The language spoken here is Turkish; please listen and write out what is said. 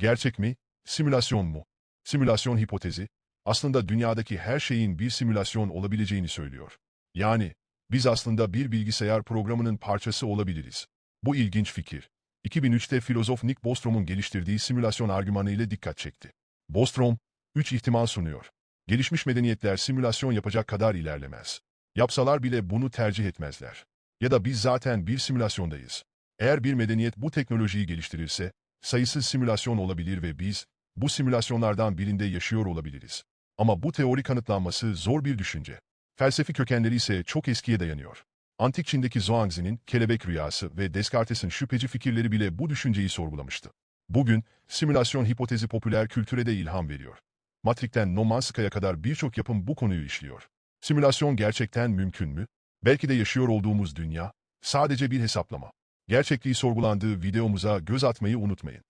Gerçek mi, simülasyon mu? Simülasyon hipotezi, aslında dünyadaki her şeyin bir simülasyon olabileceğini söylüyor. Yani, biz aslında bir bilgisayar programının parçası olabiliriz. Bu ilginç fikir, 2003'te filozof Nick Bostrom'un geliştirdiği simülasyon argümanı ile dikkat çekti. Bostrom, 3 ihtimal sunuyor. Gelişmiş medeniyetler simülasyon yapacak kadar ilerlemez. Yapsalar bile bunu tercih etmezler. Ya da biz zaten bir simülasyondayız. Eğer bir medeniyet bu teknolojiyi geliştirirse, sayısız simülasyon olabilir ve biz, bu simülasyonlardan birinde yaşıyor olabiliriz. Ama bu teori kanıtlanması zor bir düşünce. Felsefi kökenleri ise çok eskiye dayanıyor. Antik Çin'deki Zhuangzi'nin kelebek rüyası ve Descartes'in şüpheci fikirleri bile bu düşünceyi sorgulamıştı. Bugün, simülasyon hipotezi popüler kültüre de ilham veriyor. Matrix'ten No Man's Sky'a kadar birçok yapım bu konuyu işliyor. Simülasyon gerçekten mümkün mü? Belki de yaşıyor olduğumuz dünya, sadece bir hesaplama. Gerçekliği sorgulandığı videomuza göz atmayı unutmayın.